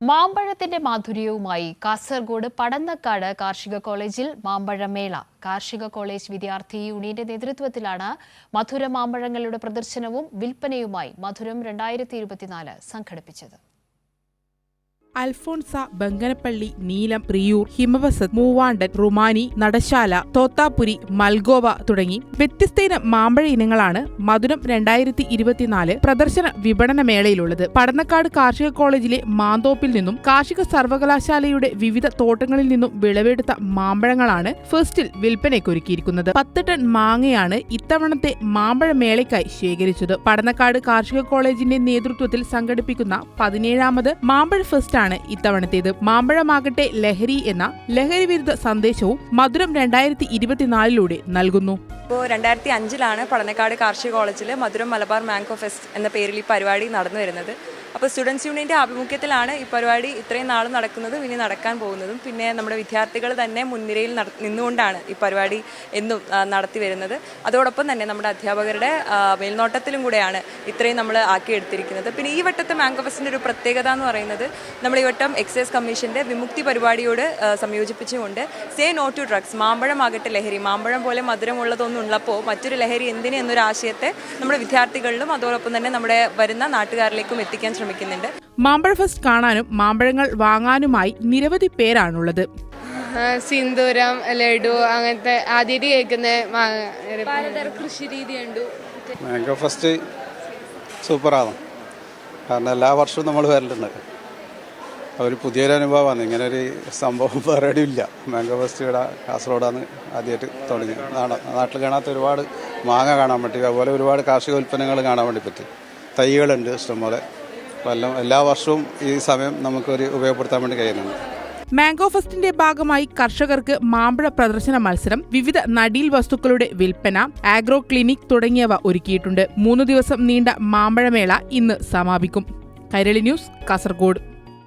മാമ്പഴത്തിന്റെ മാധുര്യവുമായി കാസർഗോഡ് പടന്നക്കാട് കാർഷിക കോളേജിൽ മാമ്പഴമേള. കാർഷിക കോളേജ് വിദ്യാർത്ഥി യൂണിയന്റെ നേതൃത്വത്തിലാണ് മധുര മാമ്പഴങ്ങളുടെ പ്രദർശനവും വിൽപ്പനയുമായി മധുരം 2024 സംഘടിപ്പിച്ചത്. അൽഫോൺസ, ബങ്കനപ്പള്ളി, നീലം, പ്രിയൂർ, ഹിമവസത്, മൂവാണ്ടൻ, റുമാനി, നടശാല, തോത്താപുരി, മൽഗോവ തുടങ്ങി വ്യത്യസ്ത മാമ്പഴ ഇനങ്ങളാണ് മധുരം 2024 പ്രദർശന വിപണന മേളയിലുള്ളത്. പടന്നക്കാട് കാർഷിക കോളേജിലെ മാന്തോപ്പിൽ നിന്നും കാർഷിക സർവകലാശാലയുടെ വിവിധ തോട്ടങ്ങളിൽ നിന്നും വിളവെടുത്ത മാമ്പഴങ്ങളാണ് ഫെസ്റ്റിൽ വിൽപ്പനയ്ക്കൊരുക്കിയിരിക്കുന്നത്. 10 ടൺ മാങ്ങയാണ് ഇത്തവണത്തെ മാമ്പഴ മേളയ്ക്കായി ശേഖരിച്ചത്. പടന്നക്കാട് കാർഷിക കോളേജിന്റെ നേതൃത്വത്തിൽ സംഘടിപ്പിക്കുന്ന 17ാമത് മാമ്പഴ ഫെസ്റ്റ് ഇത്തവണത്തേത്. മാമ്പഴമാകട്ടെ ലഹരി എന്ന ലഹരി വിരുദ്ധ സന്ദേശവും മധുരം 2024 നൽകുന്നു. ഇപ്പോൾ 2005 പടന്നക്കാട് കാർഷിക കോളേജിൽ മധുരം മലബാർ മാംഗോ ഫെസ്റ്റ് എന്ന പേരിൽ ഈ പരിപാടി നടന്നു വരുന്നത്. അപ്പോൾ സ്റ്റുഡൻസ് യൂണിയൻ്റെ ആഭിമുഖ്യത്തിലാണ് ഈ പരിപാടി ഇത്രയും നാളും നടക്കുന്നതും ഇനി നടക്കാൻ പോകുന്നതും. പിന്നെ നമ്മുടെ വിദ്യാർത്ഥികൾ തന്നെ മുൻനിരയിൽ നിന്നുകൊണ്ടാണ് ഈ പരിപാടി എന്നും നടത്തി വരുന്നത്. അതോടൊപ്പം തന്നെ നമ്മുടെ അധ്യാപകരുടെ മേൽനോട്ടത്തിലും കൂടെയാണ് ഇത്രയും നമ്മൾ ആക്കിയെടുത്തിരിക്കുന്നത്. പിന്നെ ഈ വട്ടത്തെ മാംഗോ ഫെസ്റ്റിൻ്റെ ഒരു പ്രത്യേകത എന്ന് പറയുന്നത് നമ്മൾ ഈ വട്ടം എക്സൈസ് കമ്മീഷൻ്റെ വിമുക്തി പരിപാടിയോട് സംയോജിപ്പിച്ചുകൊണ്ട് സേ നോ ടു ഡ്രഗ്സ്, മാമ്പഴമാകട്ടെ ലഹരി, മാമ്പഴം പോലെ മധുരമുള്ളതൊന്നും ഉള്ളപ്പോൾ മറ്റൊരു ലഹരി എന്തിന് എന്നൊരു ആശയത്തെ നമ്മുടെ വിദ്യാർത്ഥികളിലും അതോടൊപ്പം തന്നെ നമ്മുടെ വരുന്ന നാട്ടുകാരിലേക്കും എത്തിക്കാൻ ശ്രമിക്കുന്നുണ്ട്. മാമ്പഴ ഫെസ്റ്റ് കാണാനും മാമ്പഴങ്ങൾ വാങ്ങാനുമായി നിരവധി പേരാണുള്ളത്. സിന്ദൂരം, ലഡു, അങ്ങനത്തെ ആദ്യമായിട്ട് കേൾക്കുന്ന പലതരം കൃഷി രീതിയുണ്ട്. മാംഗോ ഫെസ്റ്റ് സൂപ്പറാണ്, കാരണം എല്ലാ വർഷവും നമ്മൾ വരലുണ്ട്. ഒരു പുതിയൊരു അനുഭവമാണ്. ഇങ്ങനെ ഒരു സംഭവം വേറെ ഇല്ല. മാംഗോ ഫെസ്റ്റ് ഇവിടെ കാസർഗോഡാണ് ആദ്യമായിട്ട് തുടങ്ങി. നാട്ടിൽ കാണാത്ത ഒരുപാട് മാങ്ങ കാണാൻ പറ്റി, അതുപോലെ ഒരുപാട് കാർഷിക ഉൽപ്പന്നങ്ങൾ കാണാൻ വേണ്ടി പറ്റി. തൈകളുണ്ട് ഇഷ്ടംപോലെ. എല്ലാ വർഷവും ഈ സമയം നമുക്കൊരു ഉപയോഗപ്പെടുത്താൻ വേണ്ടി കഴിയുന്നുണ്ട്. മാംഗോ ഫെസ്റ്റിന്റെ ഭാഗമായി കർഷകർക്ക് മാമ്പഴ പ്രദർശന മത്സരം, വിവിധ നടീൽ വസ്തുക്കളുടെ വിൽപ്പന, ആഗ്രോ ക്ലിനിക് തുടങ്ങിയവ ഒരുക്കിയിട്ടുണ്ട്. 3 ദിവസം നീണ്ട മാമ്പഴമേള ഇന്ന് സമാപിക്കും. കൈരളി ന്യൂസ്, കാസർഗോഡ്.